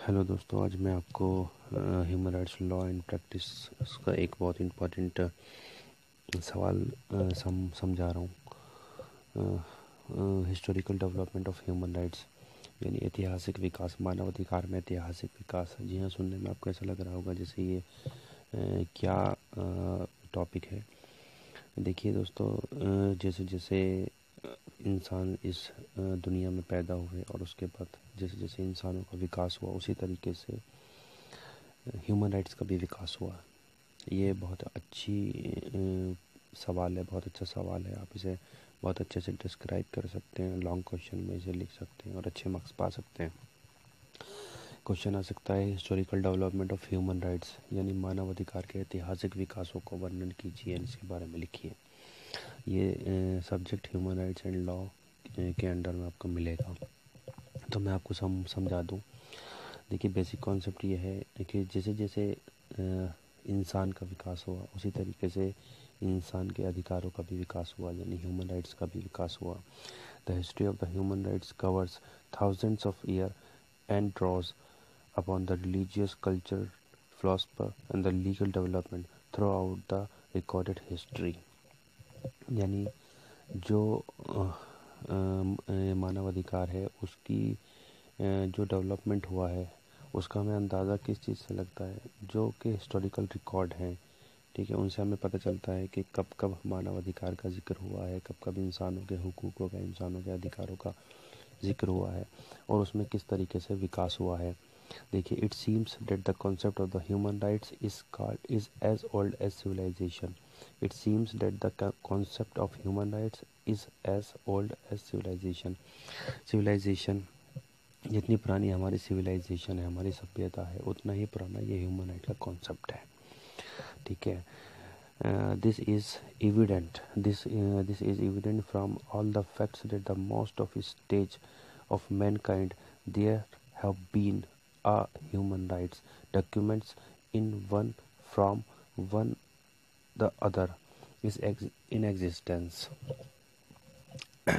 Hello दोस्तों, आज मैं आपको human rights law and practice का एक बहुत इम्पोर्टेंट सवाल समझा रहा हूँ। Historical development of human rights यानी ऐतिहासिक विकास, मानवाधिकार में ऐतिहासिक विकास। जी हाँ, सुनने में आपको ऐसा लग रहा होगा जैसे ये क्या टॉपिक है। देखिए दोस्तों, जैसे जैसे इंसान इस दुनिया में पैदा हुए और उसके बाद जैसे जैसे इंसानों का विकास हुआ, उसी तरीके से ह्यूमन राइट्स का भी विकास हुआ। ये बहुत अच्छी सवाल है, बहुत अच्छा सवाल है। आप इसे बहुत अच्छे से डिस्क्राइब कर सकते हैं, लॉन्ग क्वेश्चन में इसे लिख सकते हैं और अच्छे मार्क्स पा सकते हैं। क्वेश्चन आ सकता है, historical development of human rights यानी मानव अधिकार के ऐतिहासिक विकासों को वर्णन कीजिए, इसके बारे में लिखिए। ये subject human rights and law के अंडर में आपको मिलेगा। तो मैं आपको समझा दूँ। देखिए, बेसिक कॉन्सेप्ट ये है कि जैसे जैसे इंसान का विकास हुआ, उसी तरीके से इंसान के अधिकारों का भी विकास हुआ, यानी ह्यूमन राइट्स का भी विकास हुआ। The history of the human rights covers thousands of year and draws upon the religious culture, philosopher and the legal development throughout the recorded history। यानी जो मानव अधिकार है, उसकी जो डेवलपमेंट हुआ है, उसका हमें अंदाज़ा किस चीज़ से लगता है? जो कि हिस्टोरिकल रिकॉर्ड हैं, ठीक है, उनसे हमें पता चलता है कि कब कब मानव अधिकार का जिक्र हुआ है, कब कब इंसानों के हुकूकों का, इंसानों के अधिकारों का जिक्र हुआ है और उसमें किस तरीके से विकास हुआ है। देखिए, it seems that the concept of the human rights is as old as civilisation. It seems that the concept of human rights is as old as civilisation. Civilisation जितनी पुरानी हमारी सिविलाइजेशन है, हमारी सभ्यता है, उतना ही पुराना ये ह्यूमन राइट का कॉन्सेप्ट है। ठीक है, this is evident this is evident from all the facts that the most of stage of mankind there have been a human rights documents in one from one the other is in existence।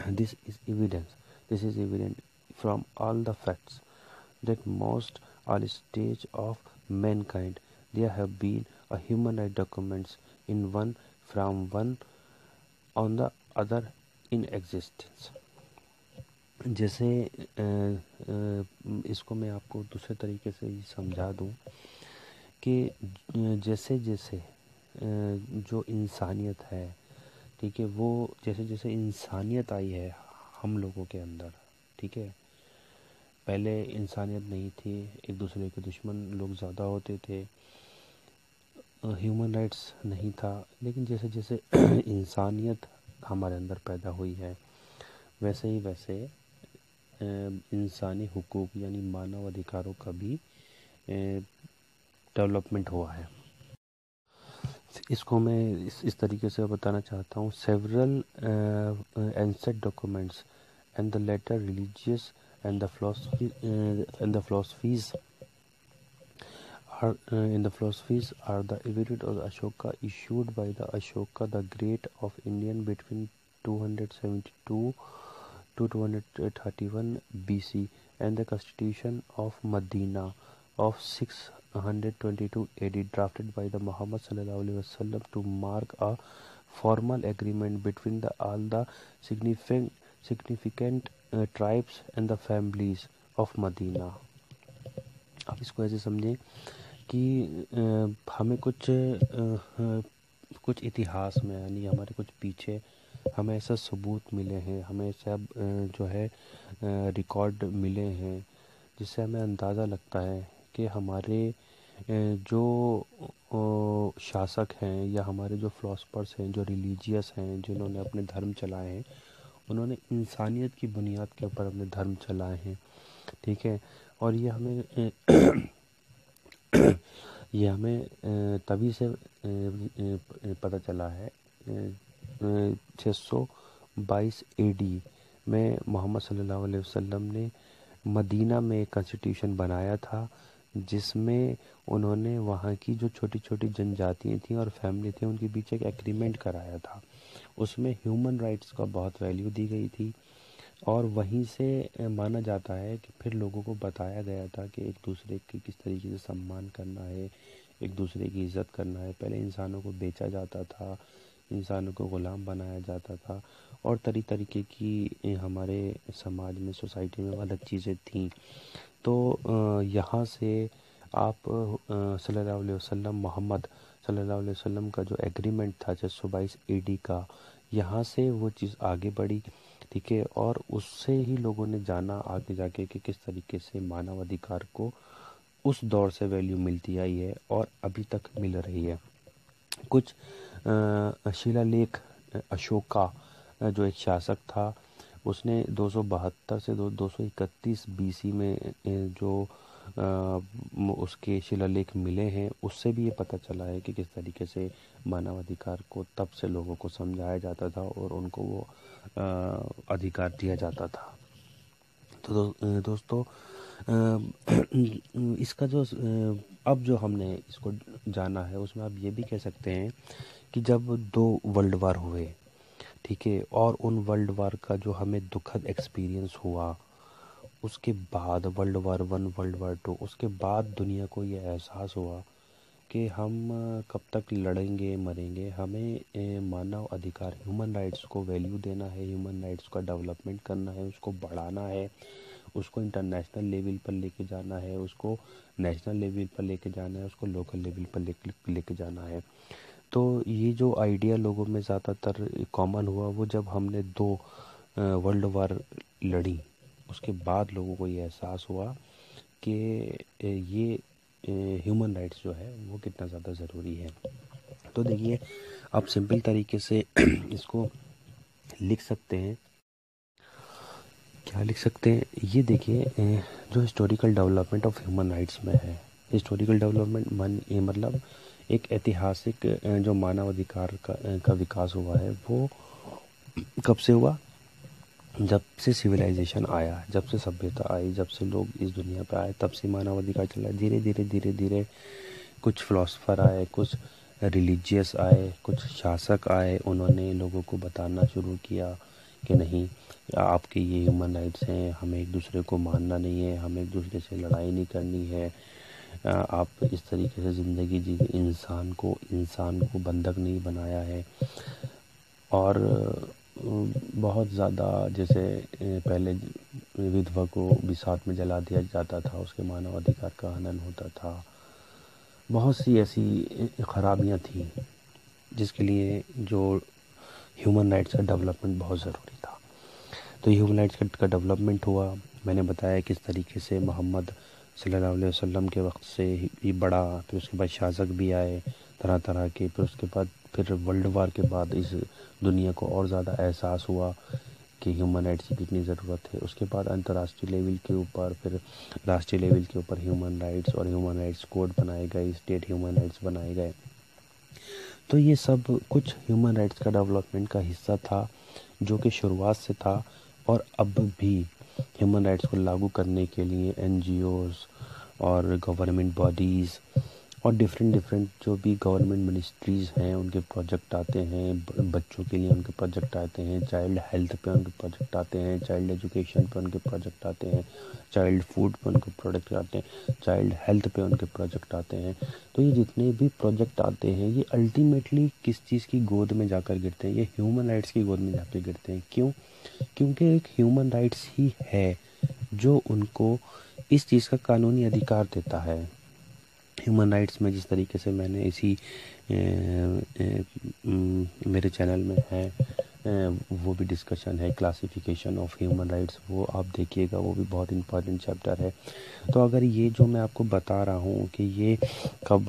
this is evident from all the facts that most all stage of mankind there have been a human right documents in one from one on the other in existence। जैसे इसको मैं आपको दूसरे तरीके से ही समझा दूं कि जैसे जैसे जो इंसानियत है, ठीक है, वो जैसे जैसे इंसानियत आई है हम लोगों के अंदर, ठीक है, पहले इंसानियत नहीं थी, एक दूसरे के दुश्मन लोग ज़्यादा होते थे, ह्यूमन राइट्स नहीं था। लेकिन जैसे जैसे इंसानियत हमारे अंदर पैदा हुई है, वैसे ही वैसे इंसानी हुकूक यानी मानव अधिकारों का भी डेवलपमेंट हुआ है। इसको मैं इस तरीके से बताना चाहता हूँ। Several ancient documents and the later religious and the philosophies are the evidence of Ashoka issued by the Ashoka the Great of Indian between 272 to 231 BC and the Constitution of Medina of 622 AD drafted by the Muhammad sallallahu alaihi wasallam to mark a formal agreement between all the significant tribes and the families of Medina। आप इसको ऐसे समझें कि हमें कुछ इतिहास में, यानी हमारे कुछ पीछे हमें ऐसा सबूत मिले हैं, हमें ऐसा जो है रिकॉर्ड मिले हैं, जिससे हमें अंदाज़ा लगता है कि हमारे जो शासक हैं या हमारे जो फिलोसफर्स हैं, जो रिलीजियस हैं, जिन्होंने अपने धर्म चलाए हैं, उन्होंने इंसानियत की बुनियाद के ऊपर अपने धर्म चलाए हैं। ठीक है, और ये हमें तभी से पता चला है 622 AD में मोहम्मद सल्लल्लाहु अलैहि वसल्लम ने मदीना में एक कॉन्स्टिट्यूशन बनाया था, जिसमें उन्होंने वहाँ की जो छोटी छोटी जनजातियाँ थीं और फैमिली थी, उनके बीच एक एग्रीमेंट कराया था। उसमें ह्यूमन राइट्स का बहुत वैल्यू दी गई थी और वहीं से माना जाता है कि फिर लोगों को बताया गया था कि एक दूसरे की किस तरीके से सम्मान करना है, एक दूसरे की इज़्ज़त करना है। पहले इंसानों को बेचा जाता था, इंसानों को ग़ुलाम बनाया जाता था और तरीके की हमारे समाज में, सोसाइटी में गलत चीज़ें थीं। तो यहाँ से आप सल्लल्लाहु अलैहि वसल्लम, मोहम्मद सल्लल्लाहु अलैहि वसल्लम का जो एग्रीमेंट था 622 AD का, यहाँ से वो चीज़ आगे बढ़ी, ठीक है। और उससे ही लोगों ने जाना आगे जाके कि किस तरीके से मानव अधिकार को उस दौर से वैल्यू मिलती आई है और अभी तक मिल रही है। कुछ शिलालेख, अशोका जो एक शासक था, उसने 272 से 231 BC में जो उसके शिलालेख मिले हैं, उससे भी ये पता चला है कि किस तरीके से मानवाधिकार को तब से लोगों को समझाया जाता था और उनको वो अधिकार दिया जाता था। तो दोस्तों, इसका जो अब जो हमने इसको जाना है, उसमें आप ये भी कह सकते हैं कि जब 2 वर्ल्ड वार हुए, ठीक है, और उन वर्ल्ड वार का जो हमें दुखद एक्सपीरियंस हुआ, उसके बाद वर्ल्ड वार 1, वर्ल्ड वार 2, उसके बाद दुनिया को ये एहसास हुआ कि हम कब तक लड़ेंगे, मरेंगे। हमें मानव अधिकार, ह्यूमन राइट्स को वैल्यू देना है, ह्यूमन राइट्स का डेवलपमेंट करना है, उसको बढ़ाना है, उसको इंटरनेशनल लेवल पर लेके जाना है, उसको नेशनल लेवल पर लेके जाना है, उसको लोकल लेवल पर लेके जाना है। तो ये जो आइडिया लोगों में ज़्यादातर कॉमन हुआ, वो जब हमने 2 वर्ल्ड वार लड़ी, उसके बाद लोगों को ये एहसास हुआ कि ये ह्यूमन राइट्स जो है वो कितना ज़्यादा ज़रूरी है। तो देखिए, आप सिंपल तरीके से इसको लिख सकते हैं। क्या लिख सकते हैं, ये देखिए, जो historical development of human rights में है, हिस्टोरिकल डेवलपमेंट मतलब एक ऐतिहासिक जो मानव अधिकार का विकास हुआ है, वो कब से हुआ? जब से सिविलाइजेशन आया, जब से सभ्यता आई, जब से लोग इस दुनिया पे आए, तब से मानव अधिकार चला। धीरे धीरे कुछ फिलोसफर आए, कुछ रिलीजियस आए, कुछ शासक आए, उन्होंने लोगों को बताना शुरू किया कि नहीं, आपके ये ह्यूमन राइट्स हैं, हमें एक दूसरे को मारना नहीं है, हमें एक दूसरे से लड़ाई नहीं करनी है, आप इस तरीके से ज़िंदगी जी, इंसान को बंधक नहीं बनाया है। और बहुत ज़्यादा, जैसे पहले विधवा को भी साथ में जला दिया जाता था, उसके मानव अधिकार का हनन होता था। बहुत सी ऐसी खराबियाँ थी जिसके लिए जो ह्यूमन राइट्स का डेवलपमेंट बहुत ज़रूरी था। तो ह्यूमन राइट्स का डेवलपमेंट हुआ। मैंने बताया किस तरीके से मोहम्मद सल्लल्लाहु अलैहि वसल्लम के वक्त से ही बढ़ा, फिर उसके बाद शासक भी आए तरह तरह के, फिर उसके बाद फिर वर्ल्ड वार के बाद इस दुनिया को और ज़्यादा एहसास हुआ कि ह्यूमन राइट्स की कितनी ज़रूरत है। उसके बाद अंतर्राष्ट्रीय लेवल के ऊपर, फिर राष्ट्रीय लेवल के ऊपर ह्यूमन राइट्स और ह्यूमन राइट्स कोड बनाए गए, स्टेट ह्यूमन राइट्स बनाए गए। तो ये सब कुछ ह्यूमन राइट्स का डेवलपमेंट का हिस्सा था, जो कि शुरुआत से था। और अब भी ह्यूमन राइट्स को लागू करने के लिए NGOs और गवर्नमेंट बॉडीज़ और डिफरेंट जो भी गवर्नमेंट मिनिस्ट्रीज़ हैं, उनके प्रोजेक्ट आते हैं, बच्चों के लिए उनके प्रोजेक्ट आते हैं, चाइल्ड हेल्थ पे उनके प्रोजेक्ट आते हैं, चाइल्ड एजुकेशन पे उनके प्रोजेक्ट आते हैं, चाइल्ड फूड पे उनके प्रोजेक्ट आते हैं, चाइल्ड हेल्थ पे उनके प्रोजेक्ट आते हैं। तो ये जितने भी प्रोजेक्ट आते हैं, ये अल्टीमेटली किस चीज़ की गोद में जाकर गिरते हैं? ये ह्यूमन राइट्स की गोद में जाकर गिरते हैं। क्यों? क्योंकि एक ह्यूमन राइट्स ही है जो उनको इस चीज़ का कानूनी अधिकार देता है। ह्यूमन राइट्स में जिस तरीके से मैंने इसी मेरे चैनल में है, वो भी डिस्कशन है, क्लासिफिकेशन ऑफ ह्यूमन राइट्स, वो आप देखिएगा, वो भी बहुत इंपॉर्टेंट चैप्टर है। तो अगर ये जो मैं आपको बता रहा हूँ कि ये कब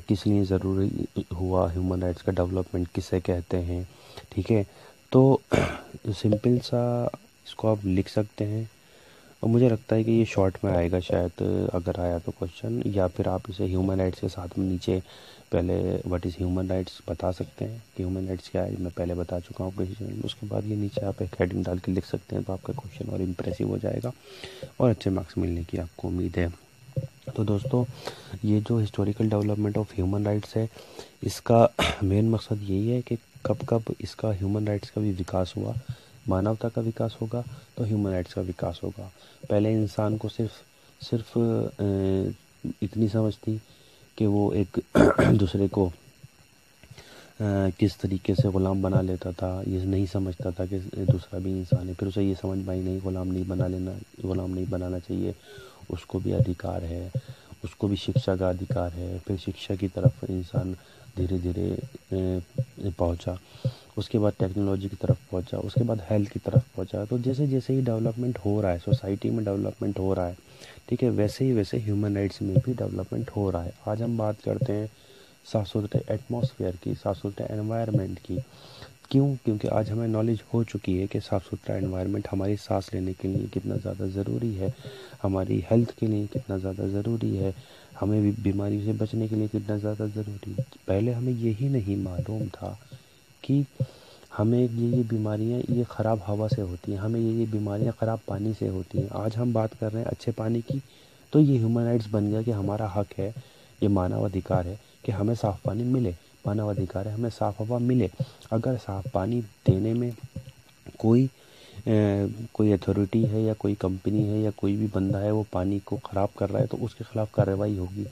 किस लिए ज़रूरी हुआ, ह्यूमन राइट्स का डेवलपमेंट किसे कहते हैं, ठीक है, तो सिंपल सा इसको आप लिख सकते हैं। और मुझे लगता है कि ये शॉर्ट में आएगा शायद, अगर आया तो क्वेश्चन, या फिर आप इसे ह्यूमन राइट्स के साथ में नीचे पहले व्हाट इज़ ह्यूमन राइट्स बता सकते हैं कि ह्यूमन राइट्स क्या है, मैं पहले बता चुका हूँ किसी चैनल में। उसके बाद ये नीचे आप एक हेडिंग डाल के लिख सकते हैं, तो आपका क्वेश्चन और इम्प्रेसिव हो जाएगा और अच्छे मार्क्स मिलने की आपको उम्मीद है। तो दोस्तों, ये जो historical development of human rights है, इसका मेन मकसद यही है कि कब कब इसका ह्यूमन राइट्स का भी विकास हुआ, मानवता का विकास होगा तो ह्यूमन राइट्स का विकास होगा। पहले इंसान को सिर्फ इतनी समझ थी कि वो एक दूसरे को किस तरीके से ग़ुलाम बना लेता था, ये नहीं समझता था कि दूसरा भी इंसान है। फिर उसे ये समझ में आई नहीं, ग़ुलाम नहीं बनाना चाहिए, उसको भी अधिकार है, उसको भी शिक्षा का अधिकार है। फिर शिक्षा की तरफ इंसान धीरे धीरे पहुंचा, उसके बाद टेक्नोलॉजी की तरफ पहुंचा, उसके बाद हेल्थ की तरफ पहुंचा। तो जैसे जैसे ही डेवलपमेंट हो रहा है, सोसाइटी में डेवलपमेंट हो रहा है, ठीक है, वैसे ही वैसे ह्यूमन राइट्स में भी डेवलपमेंट हो रहा है। आज हम बात करते हैं साफ़ सुथरे एटमॉस्फेयर की, साफ़ सुथरे एनवायरनमेंट की। क्यों? क्योंकि आज हमें नॉलेज हो चुकी है कि साफ़ सुथरा एनवायरनमेंट हमारी सांस लेने के लिए कितना ज़्यादा ज़रूरी है, हमारी हेल्थ के लिए कितना ज़्यादा ज़रूरी है, हमें बीमारी से बचने के लिए कितना ज़्यादा ज़रूरी है। पहले हमें यही नहीं मालूम था कि हमें ये बीमारियाँ ये ख़राब हवा से होती हैं, हमें ये बीमारियाँ ख़राब पानी से होती हैं। आज हम बात कर रहे हैं अच्छे पानी की, तो ये ह्यूमन राइट्स बन गया कि हमारा हक है, ये मानव अधिकार है कि हमें साफ़ पानी मिले, मानव अधिकार है हमें साफ़ हवा मिले। अगर साफ़ पानी देने में कोई अथॉरिटी है या कोई कंपनी है या कोई भी बंदा है वो पानी को ख़राब कर रहा है तो उसके ख़िलाफ़ कार्रवाई होगी।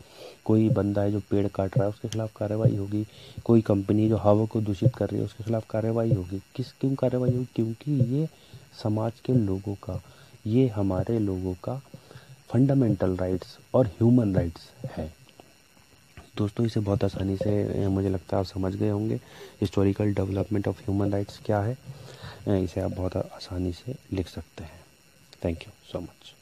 कोई बंदा है जो पेड़ काट रहा है उसके ख़िलाफ़ कार्रवाई होगी। कोई कंपनी जो हवा को दूषित कर रही है उसके ख़िलाफ़ कार्रवाई होगी। क्यों कार्रवाई होगी? क्योंकि ये समाज के लोगों का, ये हमारे लोगों का फंडामेंटल राइट्स और ह्यूमन राइट्स है। दोस्तों, इसे बहुत आसानी से मुझे लगता है आप समझ गए होंगे historical development of human rights क्या है। इसे आप बहुत आसानी से लिख सकते हैं। Thank you so much.